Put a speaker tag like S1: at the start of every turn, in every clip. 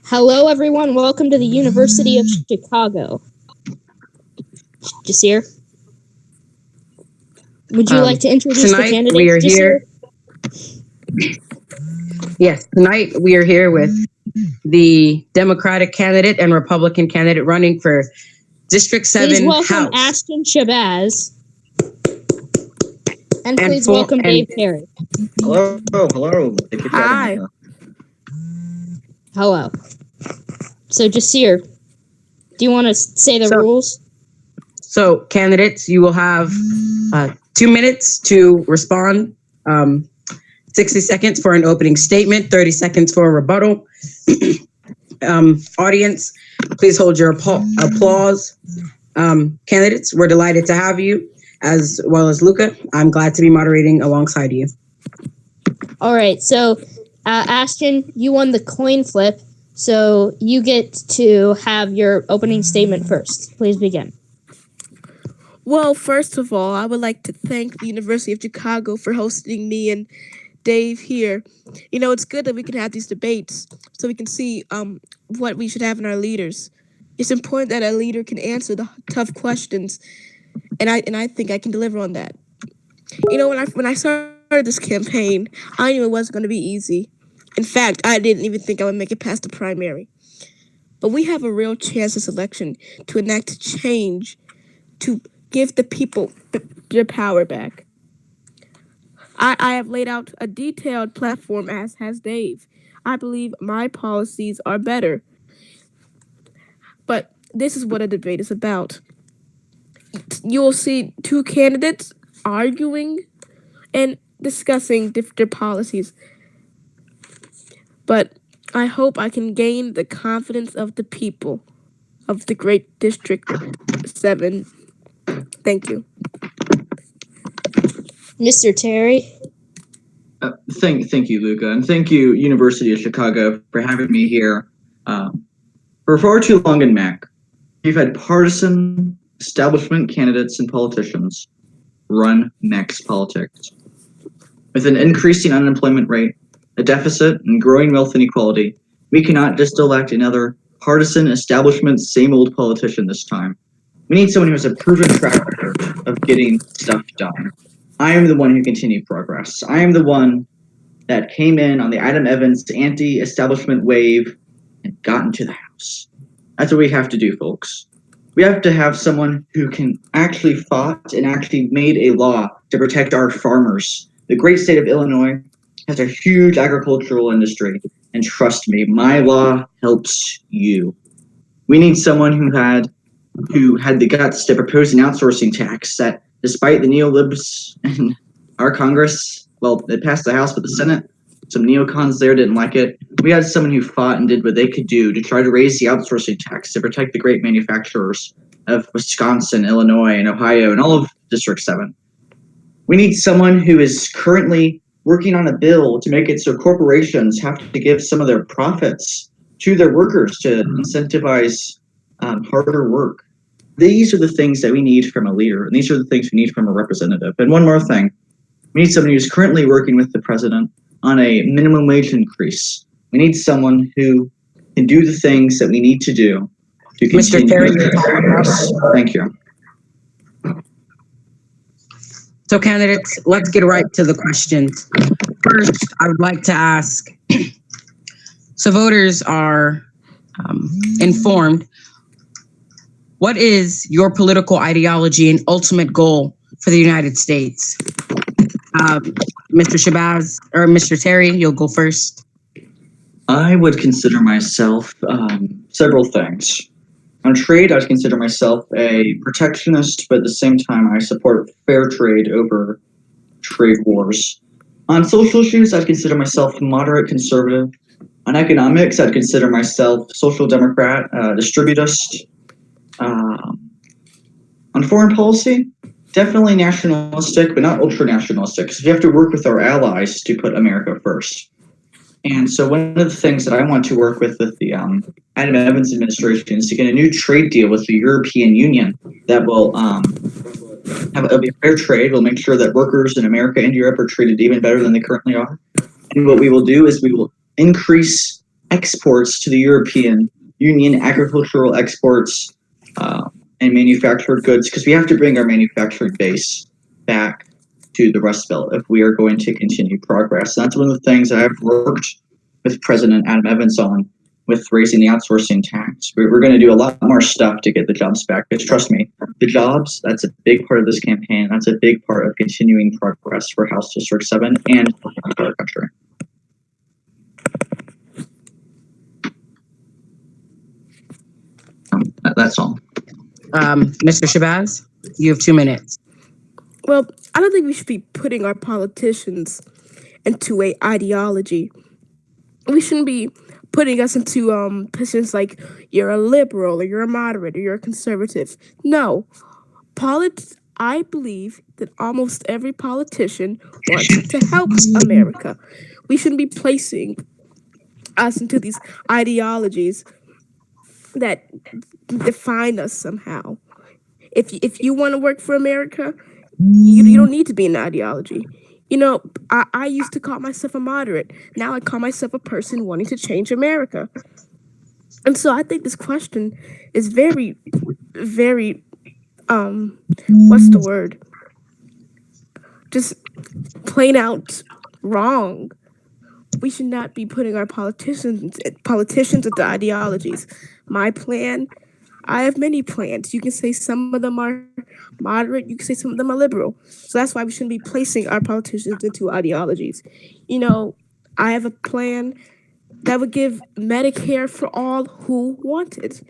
S1: Hello, everyone. Welcome to the University of Chicago. Jasir, would you like to introduce the
S2: Tonight we
S1: candidates,
S2: are
S1: Jasir?
S2: here. Yes, tonight we are here with the Democratic candidate and Republican candidate running for District 7
S1: Please welcome
S2: House.
S1: Ashton Shabazz. And please
S2: full-
S1: welcome Dave Terry.
S3: Hello. Thank you for having me here.
S1: Hello. So, Jasir, do you want to say the rules?
S2: So, candidates, you will have 2 minutes to respond, 60 seconds for an opening statement, 30 seconds for a rebuttal. Audience, please hold your applause. Candidates, we're delighted to have you, as well as Luca. I'm glad to be moderating alongside you.
S1: All right. So, Ashton, you won the coin flip, so you get to have your opening statement first. Please begin.
S4: Well, first of all, I would like to thank the University of Chicago for hosting me and Dave here. You know, it's good that we can have these debates so we can see what we should have in our leaders. It's important that a leader can answer the tough questions, and I think I can deliver on that. You know, when I started this campaign, I knew it wasn't going to be easy. In fact, I didn't even think I would make it past the primary. But we have a real chance this election to enact change, to give the people their power back. I have laid out a detailed platform, as has Dave. I believe my policies are better. But this is what a debate is about. You'll see two candidates arguing and discussing different policies. But I hope I can gain the confidence of the people of the great District 7. Thank you.
S1: Mr. Terry.
S3: Thank you, Luca, and thank you, University of Chicago, for having me here. For far too long in MAC, we've had partisan establishment candidates and politicians run MAC's politics. With an increasing unemployment rate, a deficit, and growing wealth inequality, we cannot just elect another partisan establishment, same old politician this time. We need someone who has a proven track record of getting stuff done. I am the one who continued progress. I am the one that came in on the Adam Evans anti-establishment wave and got into the House. That's what we have to do, folks. We have to have someone who can actually fought and actually made a law to protect our farmers. The great state of Illinois has a huge agricultural industry, and trust me, my law helps you. We need someone who had the guts to propose an outsourcing tax that, despite the neolibs in our Congress, well, it passed the House, but the Senate, some neocons there didn't like it. We had someone who fought and did what they could do to try to raise the outsourcing tax to protect the great manufacturers of Wisconsin, Illinois, and Ohio, and all of District 7. We need someone who is currently working on a bill to make it so corporations have to give some of their profits to their workers to incentivize harder work. These are the things that we need from a leader, and these are the things we need from a representative. And one more thing, we need someone who's currently working with the president on a minimum wage increase. We need someone who can do the things that we need to do to continue.
S2: Mr. Terry,
S3: thank you.
S2: So, candidates, let's get right to the questions. First, I would like to ask, so voters are informed, what is your political ideology and ultimate goal for the United States? Mr. Shabazz, or Mr. Terry, you'll go first.
S3: I would consider myself several things. On trade, I'd consider myself a protectionist, but at the same time, I support fair trade over trade wars. On social issues, I'd consider myself moderate conservative. On economics, I'd consider myself social democrat, distributist. On foreign policy, definitely nationalistic, but not ultra-nationalistic, because we have to work with our allies to put America first. And so one of the things that I want to work with the Adam Evans administration is to get a new trade deal with the European Union that will have a fair trade. We'll make sure that workers in America and Europe are treated even better than they currently are. And what we will do is we will increase exports to the European Union, agricultural exports and manufactured goods, because we have to bring our manufacturing base back to the Rust Belt if we are going to continue progress. And that's one of the things that I've worked with President Adam Evans on, with raising the outsourcing tax. We're going to do a lot more stuff to get the jobs back. Because trust me, the jobs, that's a big part of this campaign. That's a big part of continuing progress for House District 7 and for the entire country. That's all.
S2: Mr. Shabazz, you have 2 minutes.
S4: Well, I don't think we should be putting our politicians into a ideology. We shouldn't be putting us into positions like you're a liberal or you're a moderate or you're a conservative. No. I believe that almost every politician wants to help America. We shouldn't be placing us into these ideologies that define us somehow. If you want to work for America, you don't need to be an ideology. You know, I used to call myself a moderate. Now I call myself a person wanting to change America. And so I think this question is very, very, what's the word? Just plain out wrong. We should not be putting our politicians into ideologies. My plan, I have many plans. You can say some of them are moderate, you can say some of them are liberal. So that's why we shouldn't be placing our politicians into ideologies. You know, I have a plan that would give Medicare for all who want it.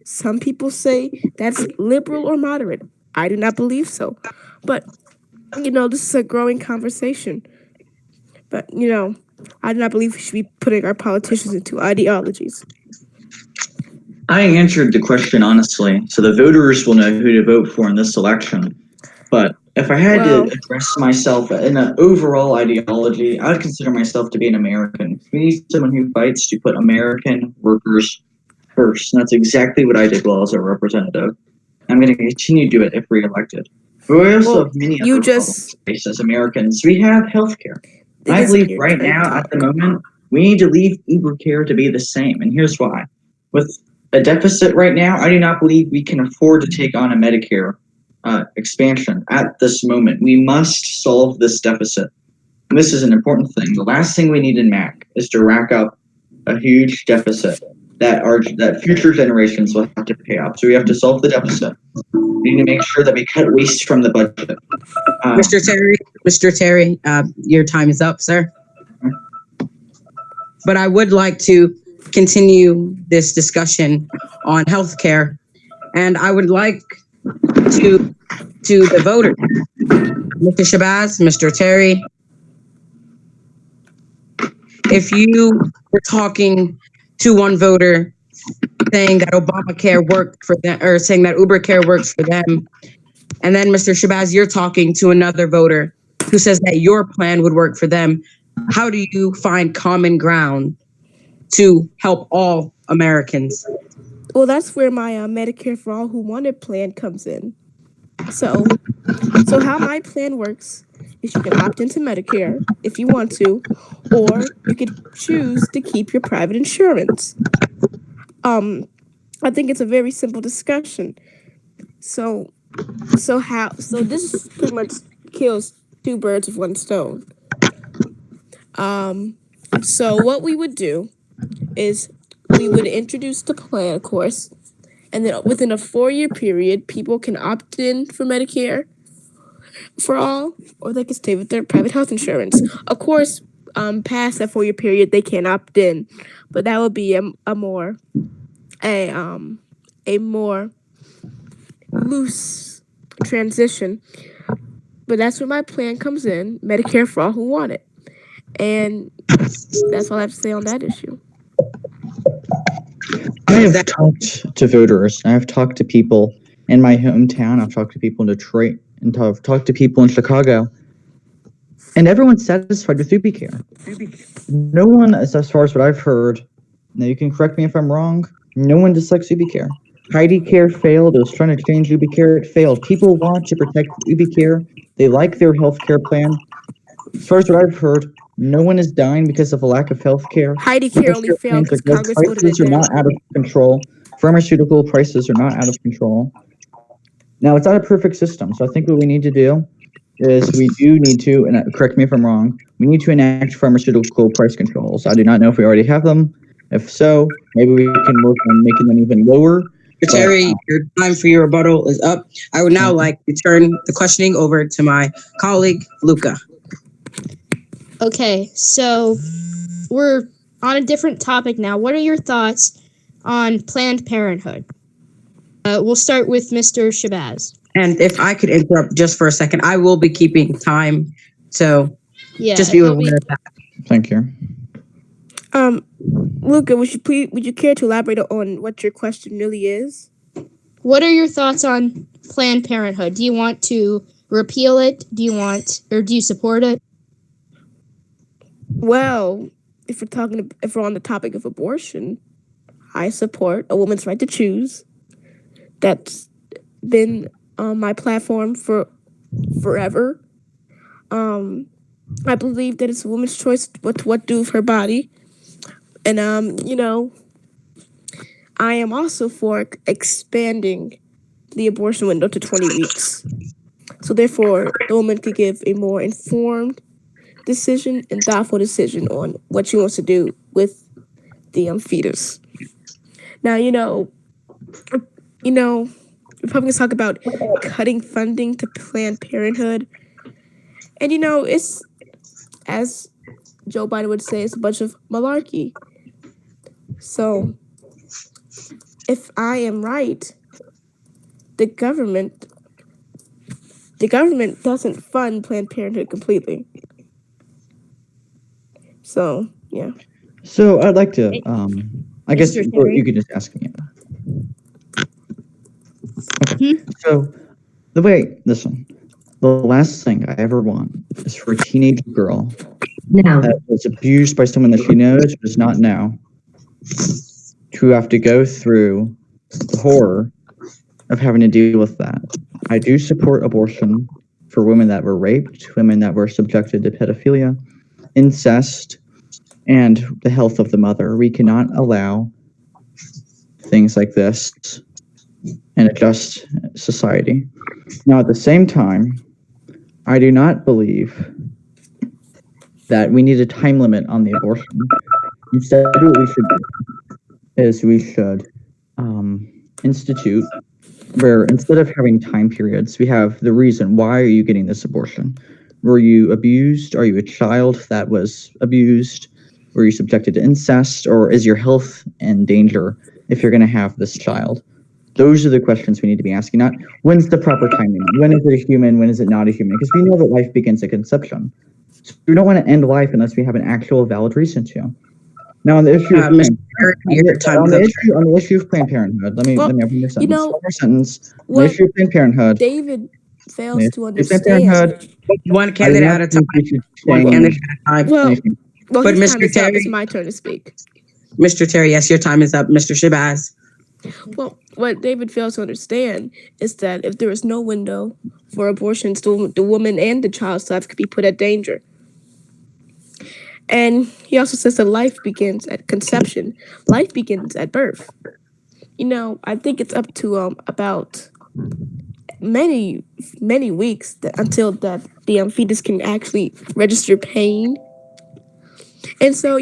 S4: Some people say that's liberal or moderate. I do not believe so. But, you know, this is a growing conversation. But, you know, I do not believe we should be putting our politicians into ideologies.
S3: I answered the question honestly, so the voters will know who to vote for in this election. But if I had to address myself in an overall ideology, I would consider myself to be an American. We need someone who fights to put American workers first. And that's exactly what I did while I was a representative. I'm going to continue to do it if reelected. But we also have many other problems as Americans. We have healthcare. I believe right now, at the moment, we need to leave Uber Care to be the same. And here's why. With a deficit right now, I do not believe we can afford to take on a Medicare expansion at this moment. We must solve this deficit. And this is an important thing. The last thing we need in MAC is to rack up a huge deficit that future generations will have to pay up. So we have to solve the deficit. We need to make sure that we cut waste from the budget.
S2: Mr. Terry, your time is up, sir. But I would like to continue this discussion on healthcare, and I would like to the voter, Mr. Shabazz, Mr. Terry, if you were talking to one voter saying that Obamacare worked for them, or saying that Uber Care works for them, and then Mr. Shabazz, you're talking to another voter who says that your plan would work for them, how do you find common ground to help all Americans?
S4: Well, that's where my Medicare for All Who Want It plan comes in. So how my plan works is you can opt into Medicare if you want to, or you could choose to keep your private insurance. I think it's a very simple discussion. So this pretty much kills two birds with one stone. So what we would do is we would introduce the plan, of course, and then within a 4-year period, people can opt in for Medicare for all, or they can stay with their private health insurance. Of course, past that 4-year period, they can't opt in, but that would be a more loose transition. But that's where my plan comes in: Medicare for all who want it, and that's all I have to say on that issue.
S5: I have talked to voters. I've talked to people in my hometown. I've talked to people in Detroit, and I've talked to people in Chicago. And everyone's satisfied with UbiCare. No one, as far as what I've heard, now you can correct me if I'm wrong, no one dislikes UbiCare. Heidi Care failed. It was trying to change UbiCare. It failed. People want to protect UbiCare. They like their health care plan. As far as what I've heard, No one is dying because of a lack of health care.
S4: Heidi Care only failed because Congress voted it
S5: Prices are
S4: down.
S5: not out of control. Pharmaceutical prices are not out of control. Now, it's not a perfect system, so I think what we need to do is we do need to, and correct me if I'm wrong, we need to enact pharmaceutical price controls. I do not know if we already have them. If so, maybe we can work on making them even lower.
S2: Mr. Terry, your time for your rebuttal is up. I would now like to turn the questioning over to my colleague, Luca.
S1: Okay, so we're on a different topic now. What are your thoughts on Planned Parenthood? We'll start with Mr. Shabazz.
S2: And if I could interrupt just for a second, I will be keeping time. So
S1: Yeah,
S2: just be
S1: it'll
S2: aware of that.
S5: Thank you.
S4: Luca, would you care to elaborate on what your question really is?
S1: What are your thoughts on Planned Parenthood? Do you want to repeal it? Do you support it?
S4: Well, if we're on the topic of abortion, I support a woman's right to choose. That's been on my platform for forever. I believe that it's a woman's choice what to do with her body. And I am also for expanding the abortion window to 20 weeks. So therefore, the woman could give a more informed decision and thoughtful decision on what she wants to do with the fetus. Now, Republicans talk about cutting funding to Planned Parenthood. And, it's, as Joe Biden would say, it's a bunch of malarkey. So, if I am right, the government doesn't fund Planned Parenthood completely. So, yeah.
S5: So I'd like to, I guess
S1: Mr. Terry?
S5: you could just ask me. Okay.
S1: Hmm?
S5: So listen, the last thing I ever want is for a teenage girl that was abused by someone that she knows but does not know to have to go through the horror of having to deal with that. I do support abortion for women that were raped, women that were subjected to pedophilia, incest, and the health of the mother. We cannot allow things like this in a just society. Now, at the same time, I do not believe that we need a time limit on the abortion. Instead, what we should do is we should institute where instead of having time periods, we have the reason. Why are you getting this abortion? Were you abused? Are you a child that was abused? Were you subjected to incest? Or is your health in danger if you're going to have this child? Those are the questions we need to be asking, not when's the proper timing? When is it a human? When is it not a human? Because we know that life begins at conception. So we don't want to end life unless we have an actual valid reason to. Now, on the issue of on the issue of Planned Parenthood, let me open your sentence. One more sentence. On the issue of Planned Parenthood,
S4: David fails to understand.
S2: One candidate at a time. One candidate at a time.
S4: Well,
S2: But
S4: his time
S2: Mr.
S4: is up.
S2: Terry,
S4: It's my turn to speak.
S2: Mr. Terry, yes, your time is up. Mr. Shabazz.
S4: Well, what David fails to understand is that if there is no window for abortions, the woman and the child's life could be put at danger. And he also says that life begins at conception. Life begins at birth. I think it's up to about many weeks until the fetus can actually register pain. And so,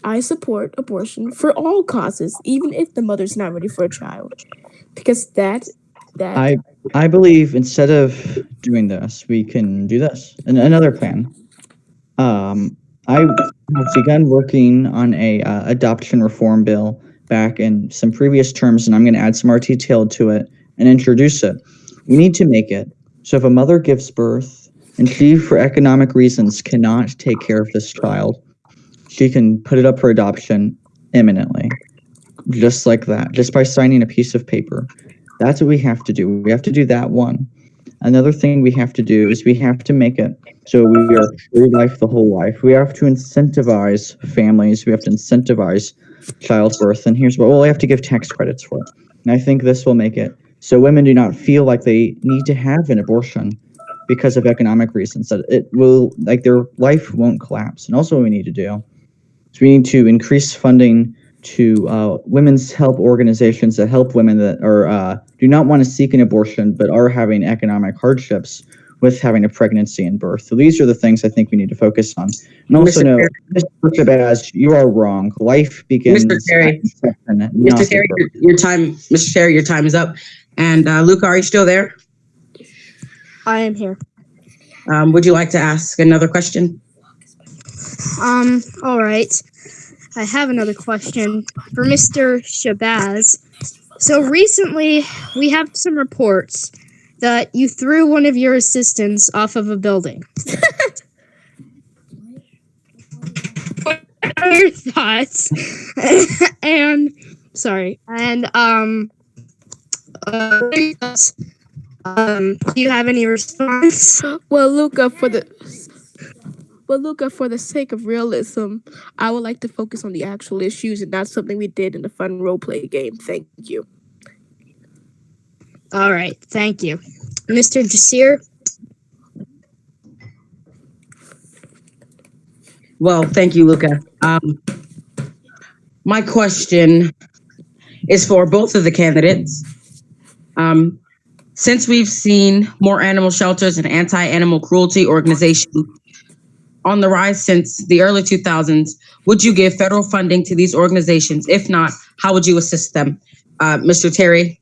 S4: I support abortion for all causes, even if the mother's not ready for a child, because that
S5: I believe instead of doing this, we can do this. And another plan. I have begun working on a adoption reform bill back in some previous terms, and I'm going to add some more detail to it and introduce it. We need to make it so if a mother gives birth and she, for economic reasons, cannot take care of this child, she can put it up for adoption imminently, just like that, just by signing a piece of paper. That's what we have to do. We have to do that one. Another thing we have to do is we have to make it so we are through life the whole life. We have to incentivize families. We have to incentivize childbirth. And here's what we have to give tax credits for it. And I think this will make it so women do not feel like they need to have an abortion because of economic reasons, that it will, like, their life won't collapse. And also what we need to do is we need to increase funding to women's help organizations that help women that are do not want to seek an abortion but are having economic hardships with having a pregnancy and birth. So these are the things I think we need to focus on. And also know, Mr. Shabazz, you are wrong. Life begins.
S2: Mr. Terry, Mr. Terry, Mr. Terry, your time is up. And Luca, are you still there?
S1: I am here.
S2: Would you like to ask another question?
S1: All right. I have another question for Mr. Shabazz. So recently, we have some reports that you threw one of your assistants off of a building. What are your thoughts? And do you have any response?
S4: Well, Luca, for the sake of realism, I would like to focus on the actual issues and not something we did in a fun role play game. Thank you.
S1: All right, thank you. Mr. Jasir?
S2: Well, thank you, Luca. My question is for both of the candidates. Since we've seen more animal shelters and anti-animal cruelty organizations on the rise since the early 2000s, would you give federal funding to these organizations? If not, how would you assist them? Mr. Terry?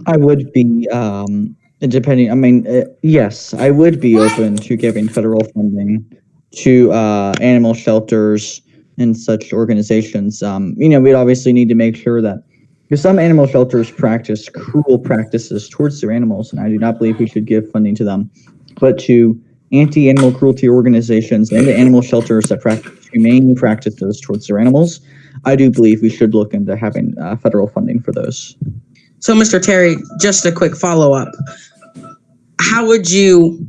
S5: I would be, yes, I would be open to giving federal funding to animal shelters and such organizations. We'd obviously need to make sure that, because some animal shelters practice cruel practices towards their animals, and I do not believe we should give funding to them, but to anti-animal cruelty organizations and the animal shelters that practice humane practices towards their animals, I do believe we should look into having federal funding for those.
S2: So, Mr. Terry, just a quick follow-up. How would you,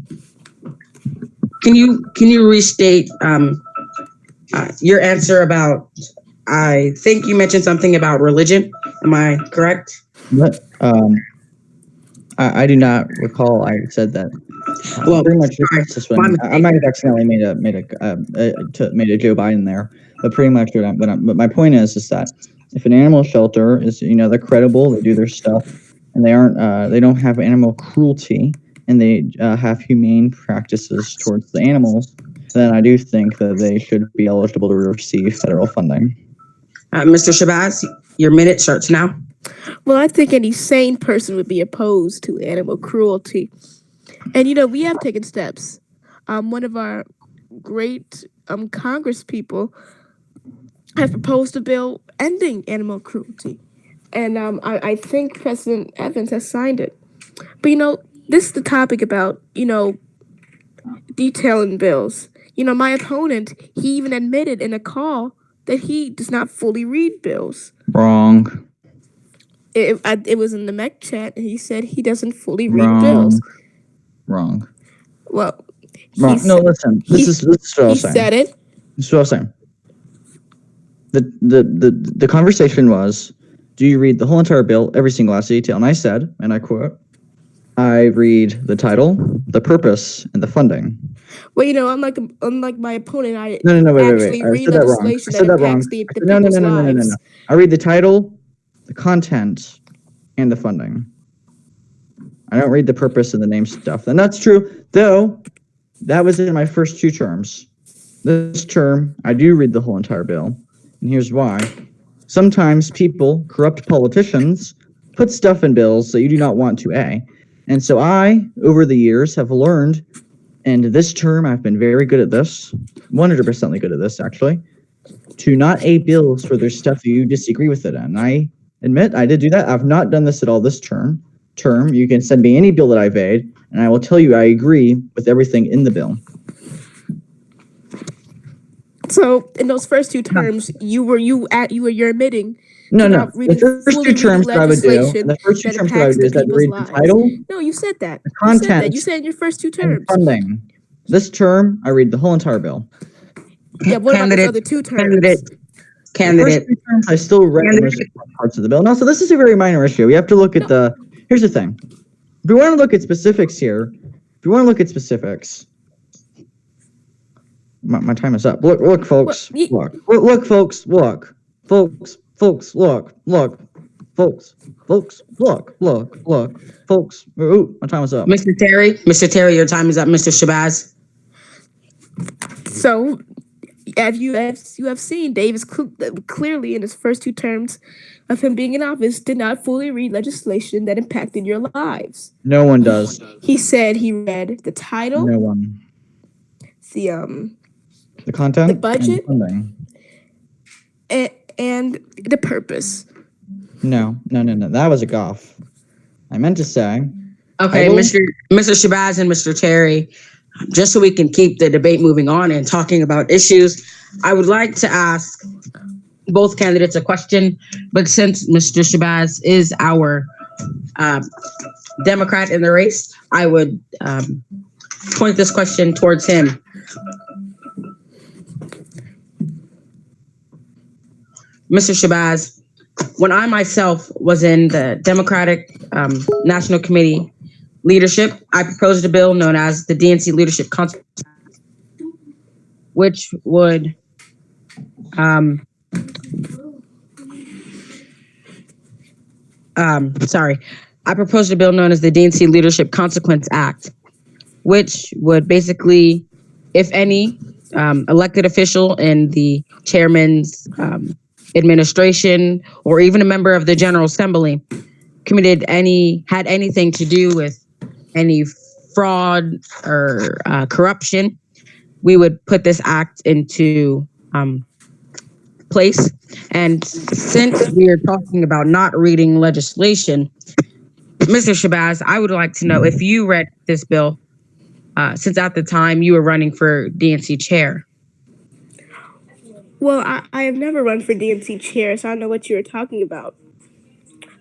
S2: can you restate your answer about, I think you mentioned something about religion. Am I correct?
S5: But, I do not recall I said that. Well, pretty much I might have accidentally made a Joe Biden there, but pretty much but my point is that if an animal shelter is, they're credible, they do their stuff, and they don't have animal cruelty, and they have humane practices towards the animals, then I do think that they should be eligible to receive federal funding.
S2: Mr. Shabazz, your minute starts now.
S4: Well, I think any sane person would be opposed to animal cruelty. And, we have taken steps. One of our great Congress people have proposed a bill ending animal cruelty. And I think President Evans has signed it. But, this is the topic about, detailing bills. My opponent, he even admitted in a call that he does not fully read bills.
S5: Wrong.
S4: It was in the MEC chat, and he said he doesn't fully read bills.
S5: Wrong.
S4: Well,
S5: no, listen. This is what I'm saying.
S4: He said it.
S5: This is what I'm saying. The conversation was, do you read the whole entire bill, every single last detail? And I said, and I quote, I read the title, the purpose, and the funding.
S4: Well, unlike my opponent, I
S5: wait.
S4: read legislation that impacts the people's lives.
S5: No. I read the title, the content, and the funding. I don't read the purpose and the name stuff. And that's true, though that was in my first two terms. This term, I do read the whole entire bill. And here's why. Sometimes people, corrupt politicians, put stuff in bills that you do not want to A. And so I, over the years, have learned, and this term I've been very good at this, 100% good at this, actually, to not A bills for there's stuff that you disagree with it in. I admit I did do that. I've not done this at all this term. You can send me any bill that I've made, and I will tell you I agree with everything in the bill.
S4: So in those first two terms, you're admitting.
S5: No. The first two terms that I would do, is that read the title.
S4: No, you said that.
S5: The content.
S4: You said in your first two terms.
S5: Funding. This term, I read the whole entire bill.
S4: Yeah, what about the other two terms?
S5: Candidate. The first two terms, I still read the most important parts of the bill. And also, this is a very minor issue. We have to look at here's the thing. If we want to look at specifics here, If you want to look at specifics, my time is up. Look, folks. Look, folks. Look, folks. Look, folks. Folks. Ooh, my time is up.
S2: Mr. Terry, your time is up. Mr. Shabazz.
S4: So, as you have seen, Davis clearly in his first 2 terms of him being in office did not fully read legislation that impacted your lives.
S5: No one does.
S4: He said he read the title,
S5: No one.
S4: the
S5: content,
S4: the budget,
S5: and funding.
S4: and the purpose.
S5: No. That was a gaffe. I meant to say.
S2: Okay, Mr. Shabazz and Mr. Terry, just so we can keep the debate moving on and talking about issues, I would like to ask both candidates a question, but since Mr. Shabazz is our Democrat in the race, I would point this question towards him. Mr. Shabazz, when I myself was in the Democratic National Committee leadership, I proposed a bill known as the DNC Leadership Consequence, which would I proposed a bill known as the DNC Leadership Consequence Act, which would basically, if any elected official in the chairman's administration or even a member of the General Assembly had anything to do with any fraud or corruption, we would put this act into place. And since we are talking about not reading legislation, Mr. Shabazz, I would like to know if you read this bill, since at the time you were running for DNC chair.
S4: Well, I have never run for DNC chair, so I don't know what you're talking about.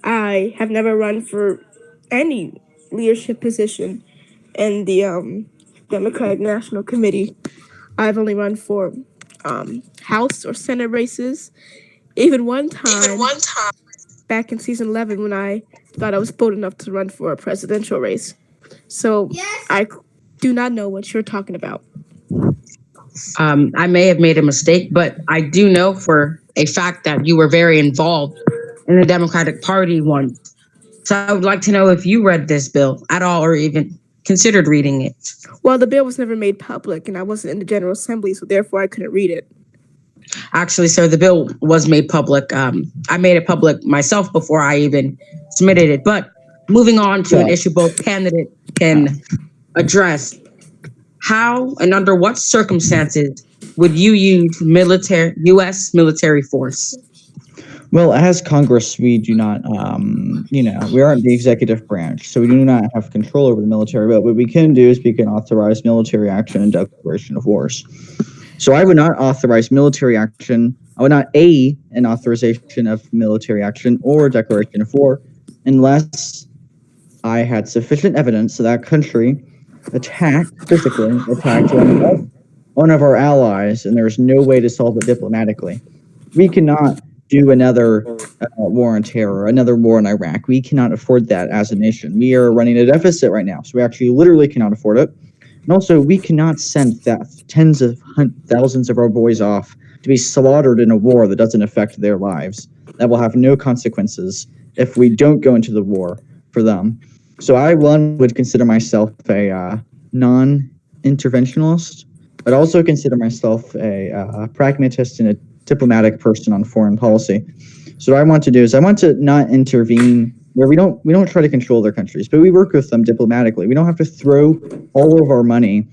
S4: I have never run for any leadership position in the Democratic National Committee. I've only run for House or Senate races. Even one time back in season 11 when I thought I was bold enough to run for a presidential race. So I do not know what you're talking about.
S2: I may have made a mistake, but I do know for a fact that you were very involved in the Democratic Party once. So I would like to know if you read this bill at all or even considered reading it.
S4: Well, the bill was never made public and I wasn't in the General Assembly, so therefore I couldn't read it.
S2: Actually, sir, the bill was made public. I made it public myself before I even submitted it. But moving on to an issue both candidates can address, how and under what circumstances would you use U.S. military force?
S5: Well, as Congress, we do not, we aren't the executive branch, so we do not have control over the military. But what we can do is we can authorize military action and declaration of wars. So I would not authorize military action. I would not aid an authorization of military action or declaration of war unless I had sufficient evidence that country physically attacked one of our allies, and there's no way to solve it diplomatically. We cannot do another war on terror, another war in Iraq. We cannot afford that as a nation. We are running a deficit right now, so we actually literally cannot afford it. And also, we cannot send tens of thousands of our boys off to be slaughtered in a war that doesn't affect their lives, that will have no consequences if we don't go into the war for them. So I, would consider myself a non-interventionalist, but also consider myself a pragmatist and a diplomatic person on foreign policy. So what I want to do is I want to not intervene where we don't try to control their countries, but we work with them diplomatically. We don't have to throw all of our money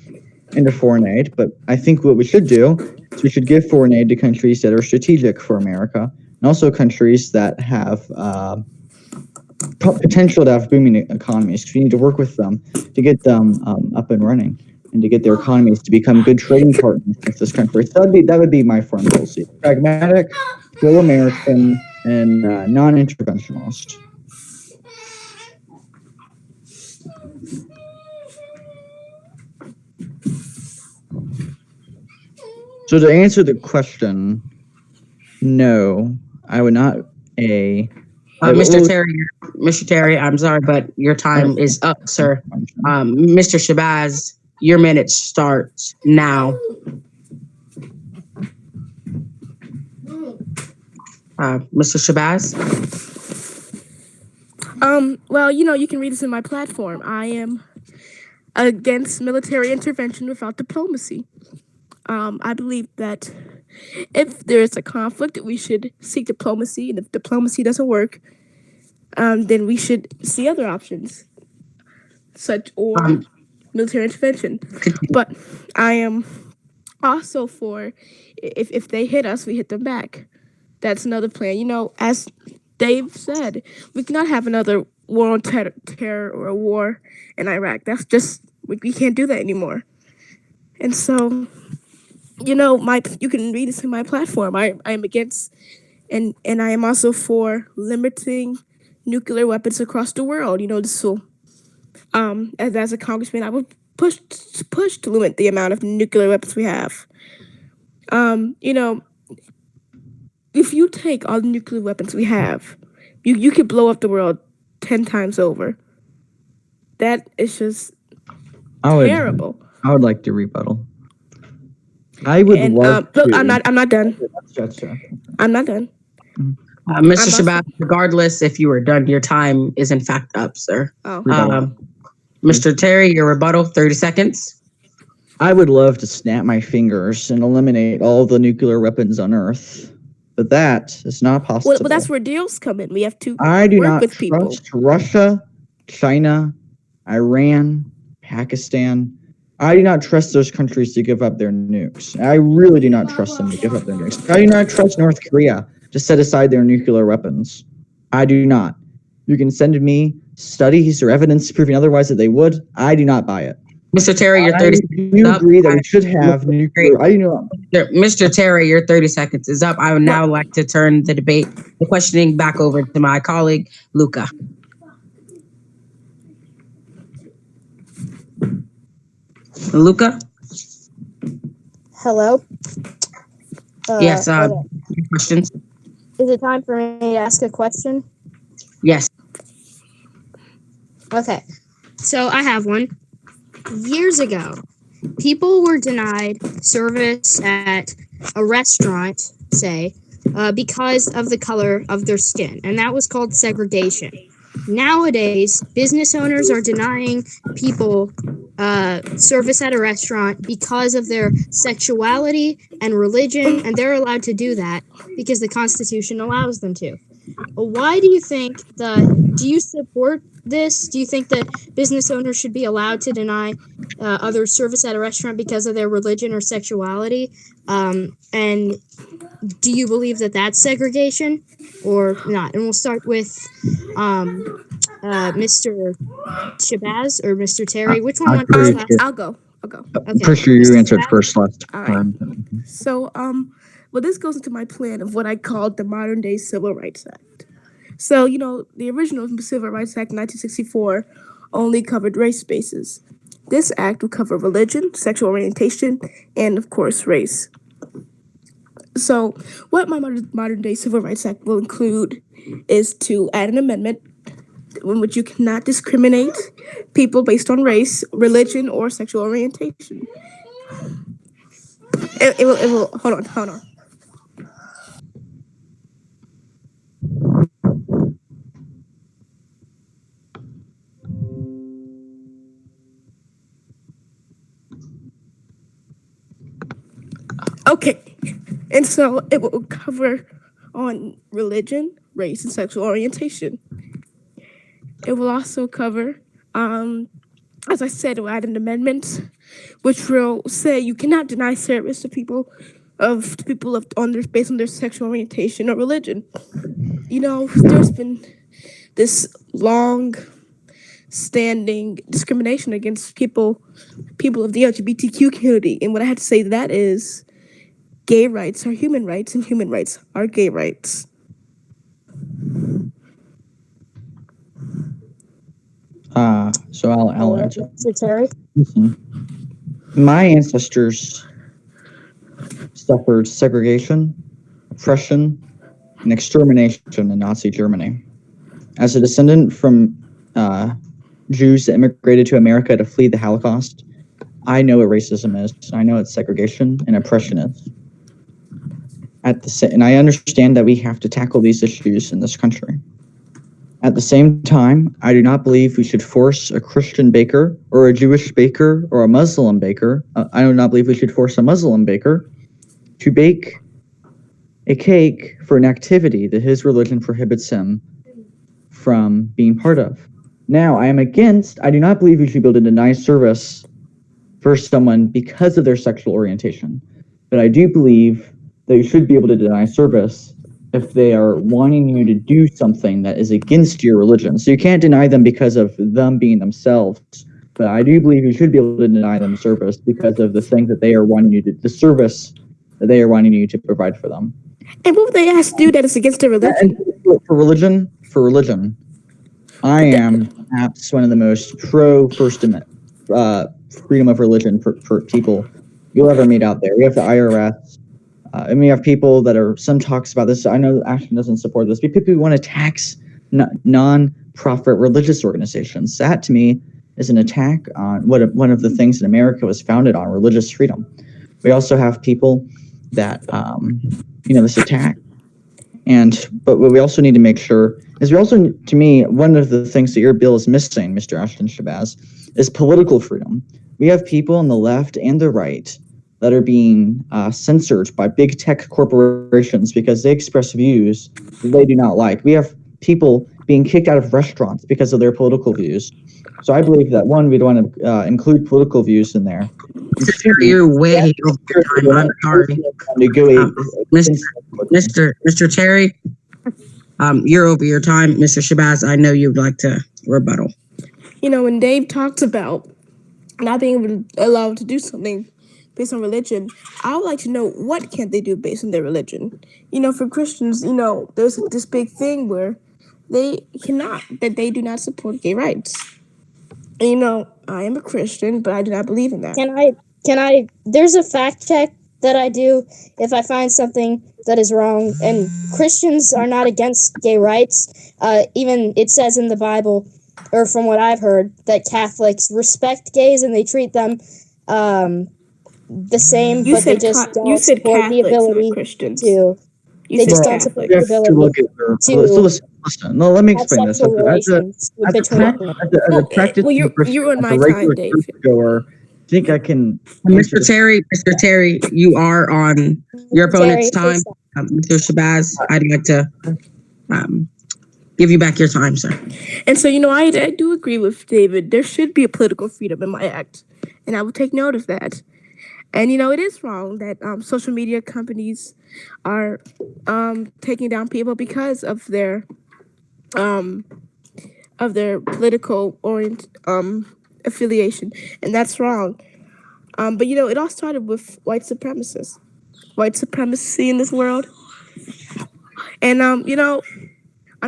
S5: into foreign aid, but I think what we should do is we should give foreign aid to countries that are strategic for America, and also countries that have potential to have booming economies, because we need to work with them to get them up and running and to get their economies to become good trading partners with this country. So that would be my foreign policy: pragmatic, pro-American, and non-interventionalist. So to answer the question, no, I would not.
S2: Mr. Terry, Mr. Terry, I'm sorry, but your time is up, sir. Mr. Shabazz, your minute starts now. Mr. Shabazz?
S4: Well, you can read this in my platform. I am against military intervention without diplomacy. I believe that if there is a conflict, we should seek diplomacy, and if diplomacy doesn't work, then we should see other options, such or military intervention. But I am also for if they hit us, we hit them back. That's another plan. As Dave said, we cannot have another war on terror or a war in Iraq. That's just we can't do that anymore. And so, you can read this in my platform. I am against, and I am also for limiting nuclear weapons across the world. This will, as a congressman, I would push to limit the amount of nuclear weapons we have. If you take all the nuclear weapons we have, you could blow up the world 10 times over. That is just terrible.
S5: I would like to rebuttal. I would love to.
S4: Look, I'm not done. I'm not done.
S2: Mr. Shabazz, regardless if you were done, your time is in fact up, sir.
S4: Oh.
S2: Mr. Terry, your rebuttal, 30 seconds.
S5: I would love to snap my fingers and eliminate all the nuclear weapons on Earth, but that is not possible.
S4: Well, that's where deals come in. We have to
S5: I do
S4: work
S5: not
S4: with people.
S5: trust Russia, China, Iran, Pakistan. I do not trust those countries to give up their nukes. I really do not trust them to give up their nukes. I do not trust North Korea to set aside their nuclear weapons. I do not. You can send me studies or evidence proving otherwise that they would. I do not buy it.
S2: Mr. Terry, your 30 seconds
S5: You
S2: is up.
S5: agree that we should have nuclear. I do not.
S2: Mr. Terry, your 30 seconds is up. I would now like to turn the questioning back over to my colleague, Luca. Luca?
S1: Hello?
S2: Yes,
S1: okay.
S2: questions?
S1: Is it time for me to ask a question?
S2: Yes.
S1: Okay. So I have one. Years ago, people were denied service at a restaurant, say, because of the color of their skin, and that was called segregation. Nowadays, business owners are denying people service at a restaurant because of their sexuality and religion, and they're allowed to do that because the Constitution allows them to. Why do you think do you support this? Do you think that business owners should be allowed to deny others service at a restaurant because of their religion or sexuality? And do you believe that that's segregation or not? And we'll start with Mr. Shabazz or Mr. Terry. Which one wants to last?
S4: I'll go.
S5: Okay. For sure, you answered first last time.
S4: So, this goes into my plan of what I called the modern day Civil Rights Act. So, the original Civil Rights Act in 1964 only covered race bases. This act will cover religion, sexual orientation, and of course, race. So, what my modern day Civil Rights Act will include is to add an amendment in which you cannot discriminate people based on race, religion, or sexual orientation. It will hold on. Okay, and so it will cover on religion, race, and sexual orientation. It will also cover, as I said, it will add an amendment which will say you cannot deny service to people based on their sexual orientation or religion. There's been this long-standing discrimination against people of the LGBTQ community, and what I had to say to that is, gay rights are human rights, and human rights are gay rights.
S5: So I'll answer.
S1: Mr. Terry?
S5: My ancestors suffered segregation, oppression, and extermination in Nazi Germany. As a descendant from Jews that immigrated to America to flee the Holocaust, I know what racism is. I know what segregation and oppression is. And I understand that we have to tackle these issues in this country. At the same time, I do not believe we should force a Christian baker or a Jewish baker or a Muslim baker. I do not believe we should force a Muslim baker to bake a cake for an activity that his religion prohibits him from being part of. Now, I do not believe we should be able to deny service for someone because of their sexual orientation. But I do believe that you should be able to deny service if they are wanting you to do something that is against your religion. So you can't deny them because of them being themselves. But I do believe you should be able to deny them service because of the thing that they are wanting you to, the service that they are wanting you to provide for them.
S4: And what would they ask to do that is against their religion?
S5: And for religion, I am perhaps one of the most pro First Amendment, freedom of religion for people you'll ever meet out there. We have the IRS, and we have people that are, some talks about this. I know Ashton doesn't support this, but people who want to tax non-profit religious organizations. That to me is an attack on one of the things that America was founded on, religious freedom. We also have people that, this attack. But what we also need to make sure is to me, one of the things that your bill is missing, Mr. Ashton Shabazz, is political freedom. We have people on the left and the right that are being censored by big tech corporations because they express views that they do not like. We have people being kicked out of restaurants because of their political views. So I believe that, one, we'd want to include political views in there.
S2: You're way over your time. I'm sorry. Mr. Terry, you're over your time. Mr. Shabazz, I know you'd like to rebuttal.
S4: When Dave talks about not being able to allow to do something based on religion, I would like to know, what can't they do based on their religion? For Christians, there's this big thing where they do not support gay rights. And, I am a Christian, but I do not believe in that.
S1: Can I, there's a fact check that I do if I find something that is wrong, and Christians are not against gay rights. Even it says in the Bible, or from what I've heard, that Catholics respect gays and they treat them the same, but they just don't support the ability to. They just don't support the ability to.
S5: Listen, no, let me explain this.
S1: Sexual relations between.
S4: You're on my time, Dave.
S5: I think I can.
S2: Mr. Terry, you are on your opponent's time. Mr. Shabazz, I'd like to give you back your time, sir.
S4: And so, I do agree with David. There should be a political freedom in my act, and I will take note of that. And, it is wrong that social media companies are taking down people because of their political affiliation, and that's wrong. But it all started with white supremacy in this world. And I'm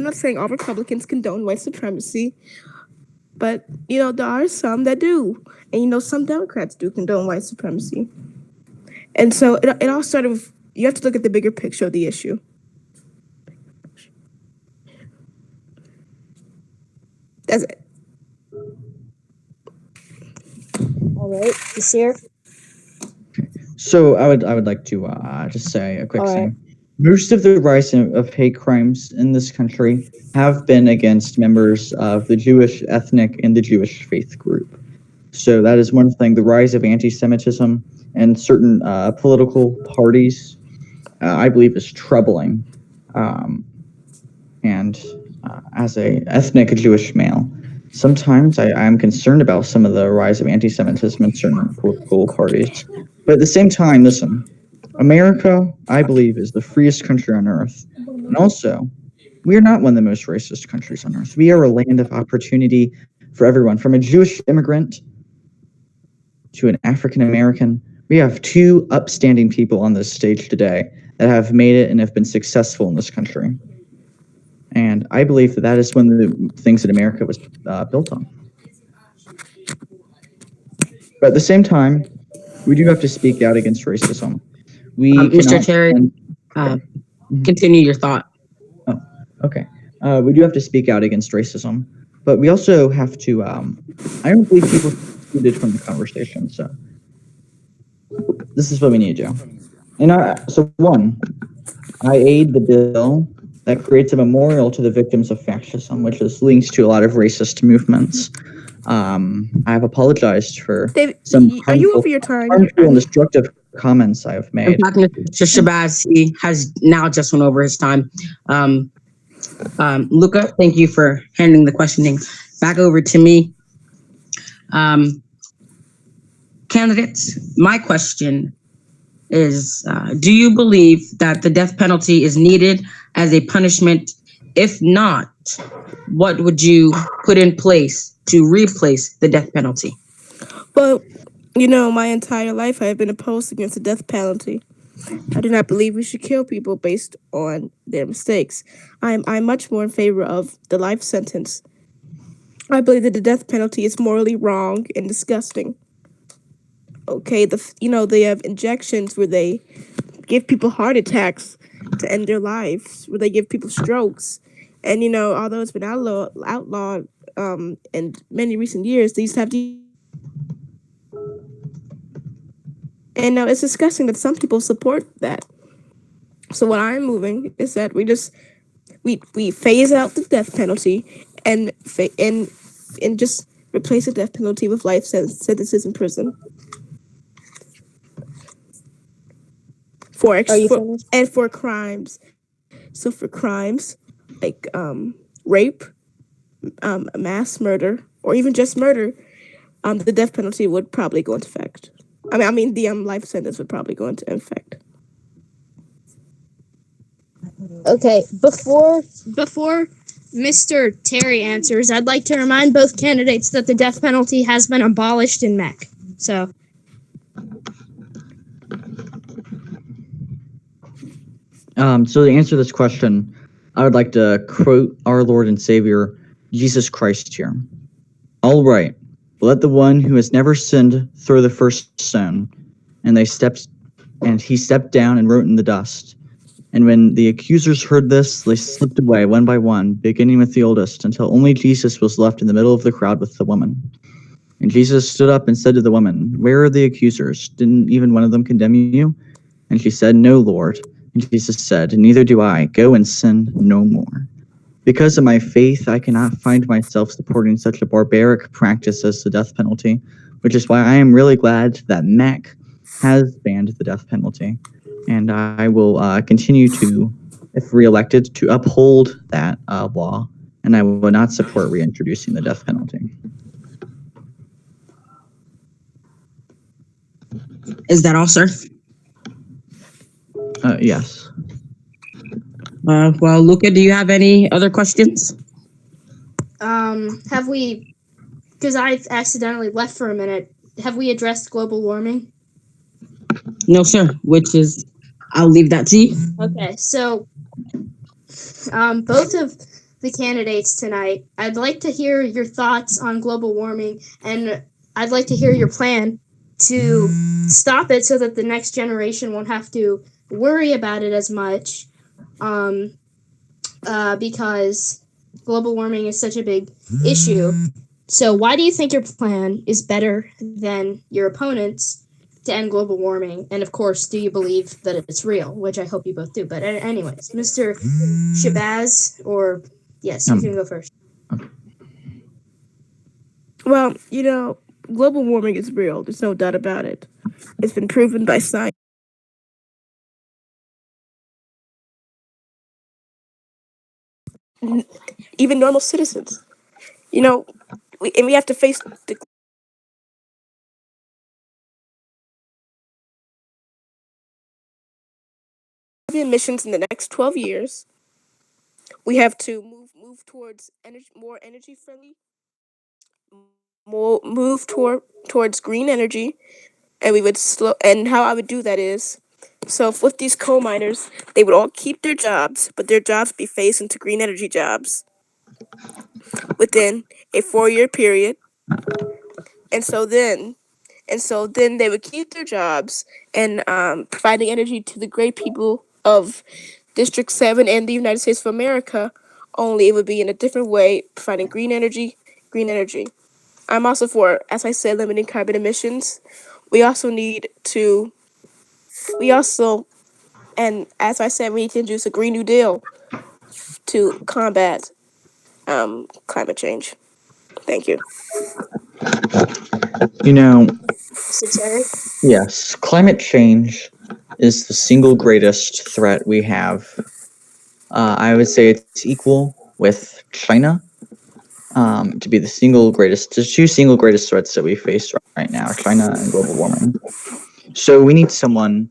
S4: not saying all Republicans condone white supremacy, but there are some that do, and some Democrats do condone white supremacy. And so it all started with, you have to look at the bigger picture of the issue. That's it.
S1: All right, Nasir.
S5: So I would like to just say a quick thing.
S1: Right.
S5: Most of the rise of hate crimes in this country have been against members of the Jewish ethnic and the Jewish faith group. So that is one thing. The rise of anti-Semitism and certain political parties, I believe, is troubling. And as a ethnic Jewish male, sometimes I am concerned about some of the rise of anti-Semitism in certain political parties. But at the same time, listen, America, I believe, is the freest country on earth. And also, we are not one of the most racist countries on earth. We are a land of opportunity for everyone. From a Jewish immigrant to an African American, we have two upstanding people on this stage today that have made it and have been successful in this country. And I believe that is one of the things that America was built on. But at the same time, we do have to speak out against racism. We
S2: Mr. Terry, continue your thought.
S5: Oh, okay. We do have to speak out against racism, but we also have to. I don't believe people are excluded from the conversation. So this is what we need to do. And so one, I aid the bill that creates a memorial to the victims of fascism, which is links to a lot of racist movements. I have apologized for
S4: David,
S5: some
S4: are you
S5: harmful,
S4: over your time?
S5: harmful and destructive comments I have
S2: In
S5: made.
S2: fact, Mr. Shabazz, he has now just went over his time. Luca, thank you for handling the questioning. Back over to me. Candidates, my question is, do you believe that the death penalty is needed as a punishment? If not, what would you put in place to replace the death penalty?
S4: Well, you know, my entire life I have been opposed against the death penalty. I do not believe we should kill people based on their mistakes. I'm much more in favor of the life sentence. I believe that the death penalty is morally wrong and disgusting. Okay, they have injections where they give people heart attacks to end their lives, where they give people strokes, and although it's been outlawed in many recent years, these have and now it's disgusting that some people support that. So what I'm moving is that we phase out the death penalty and just replace the death penalty with life sentences in prison
S1: Are you finished?
S4: and for crimes. So for crimes like rape, mass murder, or even just murder, the death penalty would probably go into effect. I mean the life sentence would probably go into effect.
S1: Okay, before Mr. Terry answers, I'd like to remind both candidates that the death penalty has been abolished in Mech. So,
S5: So to answer this question, I would like to quote our Lord and Savior, Jesus Christ here. All right, let the one who has never sinned throw the first stone. And he stepped down and wrote in the dust. And when the accusers heard this, they slipped away one by one, beginning with the oldest, until only Jesus was left in the middle of the crowd with the woman. And Jesus stood up and said to the woman, "Where are the accusers? Didn't even one of them condemn you?" And she said, "No, Lord." And Jesus said, "Neither do I. Go and sin no more." Because of my faith, I cannot find myself supporting such a barbaric practice as the death penalty, which is why I am really glad that Mac has banned the death penalty. And I will continue to, if reelected, to uphold that law, and I will not support reintroducing the death penalty.
S2: Is that all, sir?
S5: Yes.
S2: Well, Luca, do you have any other questions?
S1: have we, because I accidentally left for a minute, have we addressed global warming?
S2: No, sir, which is, I'll leave that to you.
S1: Okay, so both of the candidates tonight, I'd like to hear your thoughts on global warming, and I'd like to hear your plan to stop it so that the next generation won't have to worry about it as much, because global warming is such a big issue. So why do you think your plan is better than your opponent's to end global warming? And of course, do you believe that it's real? Which I hope you both do. But anyways, Mr. Shabazz, or yes, you can go first.
S4: Well, global warming is real. There's no doubt about it. It's been proven by science. Even normal citizens. We have to face the emissions in the next 12 years. We have to move towards more energy friendly, move towards green energy, and we would slow. And how I would do that is, so if with these coal miners, they would all keep their jobs, but their jobs be phased into green energy jobs within a 4-year period. And so then they would keep their jobs and providing energy to the great people of District 7 and the United States of America only it would be in a different way, providing green energy. Green energy. I'm also for, as I said, limiting carbon emissions. We also need to. We also, and as I said, we need to introduce a Green New Deal to combat climate change. Thank you.
S5: You know,
S1: Secretary.
S5: yes, climate change is the single greatest threat we have. I would say it's equal with China to be the two single greatest threats that we face right now, China and global warming. So we need someone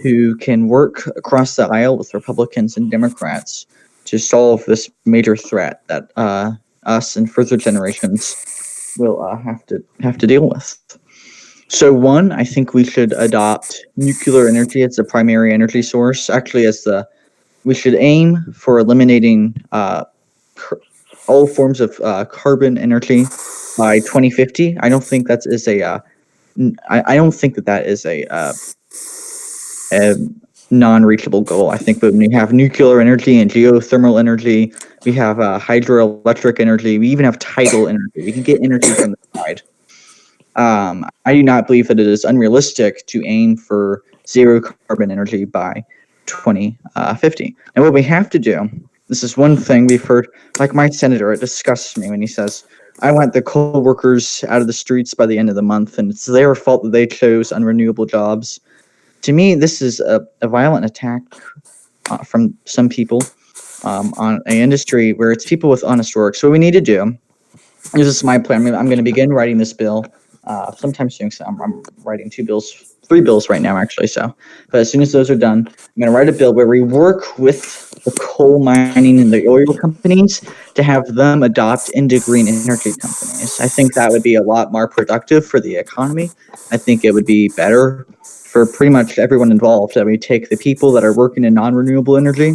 S5: who can work across the aisle with Republicans and Democrats to solve this major threat that us and further generations will have to deal with. So one, I think we should adopt nuclear energy as the primary energy source. Actually, we should aim for eliminating all forms of carbon energy by 2050. I don't think that is I don't think that is a non-reachable goal. I think when we have nuclear energy and geothermal energy, we have hydroelectric energy, we even have tidal energy. We can get energy from the side. I do not believe that it is unrealistic to aim for zero carbon energy by 2050. And what we have to do, this is one thing we've heard, like my senator, it disgusts me when he says, I want the coal workers out of the streets by the end of the month, and it's their fault that they chose unrenewable jobs. To me, this is a violent attack from some people on an industry where it's people with honest work. So what we need to do, this is my plan. I'm going to begin writing this bill sometime soon. So I'm writing three bills right now, actually. So, but as soon as those are done, I'm going to write a bill where we work with the coal mining and the oil companies to have them adopt into green energy companies. I think that would be a lot more productive for the economy. I think it would be better for pretty much everyone involved that we take the people that are working in non-renewable energy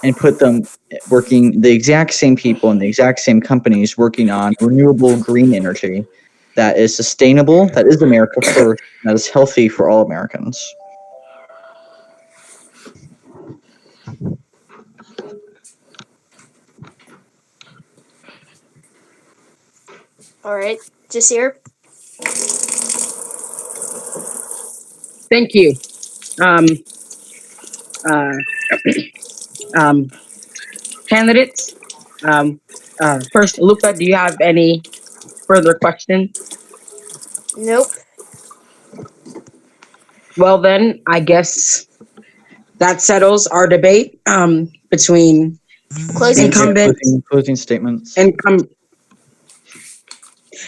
S5: and put them working, the exact same people and the exact same companies working on renewable green energy that is sustainable, that is America first, that is healthy for all Americans.
S1: All right, Jasir.
S2: Thank you. Um, uh, um, Candidates. First, Luca, do you have any further questions?
S1: Nope.
S2: Well, then, I guess that settles our debate between
S1: Closing.
S2: incumbent
S5: Closing statements.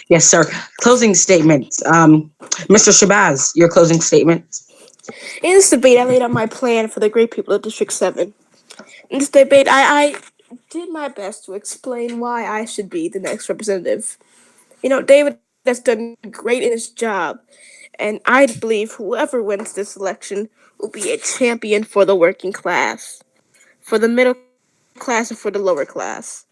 S2: Yes, sir. Closing statements. Mr. Shabazz, your closing statement.
S4: In this debate, I laid out my plan for the great people of District 7. In this debate, I did my best to explain why I should be the next representative. David has done great in his job, and I believe whoever wins this election will be a champion for the working class, for the middle class, and for the lower class.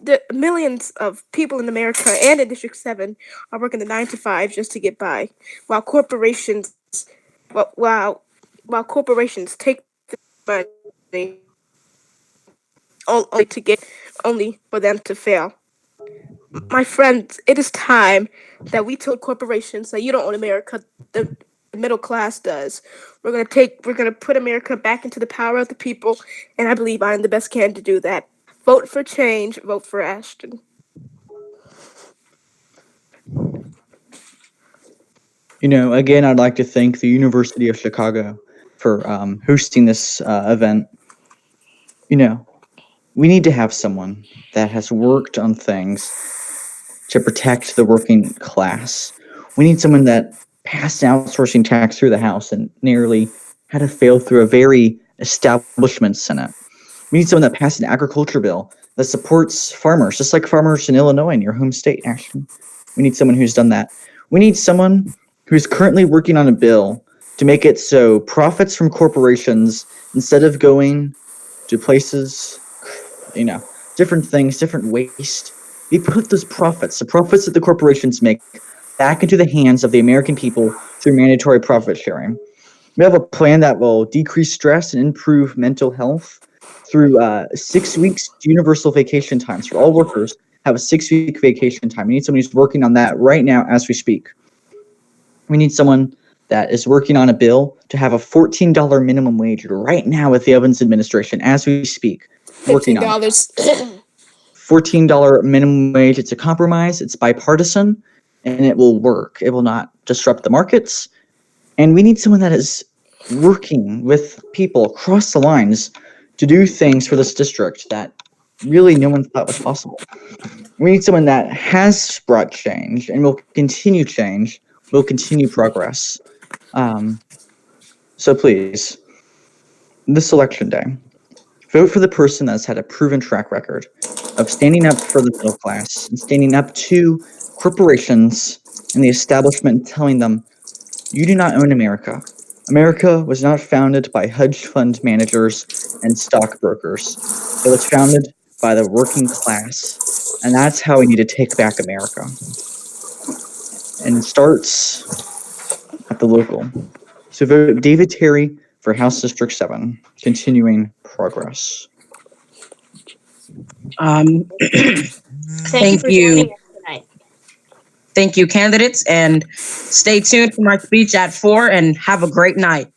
S4: The millions of people in America and in District 7 are working the 9 to 5 just to get by, while corporations, while corporations take the money only to get, only for them to fail. My friends, it is time that we told corporations that you don't own America. The middle class does. We're gonna put America back into the power of the people, and I believe I am the best candidate to do that. Vote for change. Vote for Ashton.
S5: Again, I'd like to thank the University of Chicago for hosting this event. We need to have someone that has worked on things to protect the working class. We need someone that passed an outsourcing tax through the House and nearly had to fail through a very establishment Senate. We need someone that passed an agriculture bill that supports farmers, just like farmers in Illinois, in your home state, Ashton. We need someone who's done that. We need someone who's currently working on a bill to make it so profits from corporations, instead of going to places, different things, different waste, we put those profits, the profits that the corporations make, back into the hands of the American people through mandatory profit sharing. We have a plan that will decrease stress and improve mental health through 6 weeks universal vacation times for all workers. Have a 6-week vacation time. We need someone who's working on that right now as we speak. We need someone that is working on a bill to have a $14 minimum wage right now with the Evans administration as we speak. Working on it.
S4: $15.
S5: $14 minimum wage. It's a compromise. It's bipartisan, and it will work. It will not disrupt the markets. And we need someone that is working with people across the lines to do things for this district that really no one thought was possible. We need someone that has brought change and will continue change, will continue progress. So please, this election day, vote for the person that's had a proven track record of standing up for the middle class and standing up to corporations and the establishment, telling them, you do not own America. America was not founded by hedge fund managers and stockbrokers. It was founded by the working class. And that's how we need to take back America. And it starts at the local. So vote David Terry for House District 7, continuing progress.
S2: Thank
S6: for
S2: you.
S6: joining us tonight.
S2: Thank you, candidates, and stay tuned for my speech at 4 and have a great night.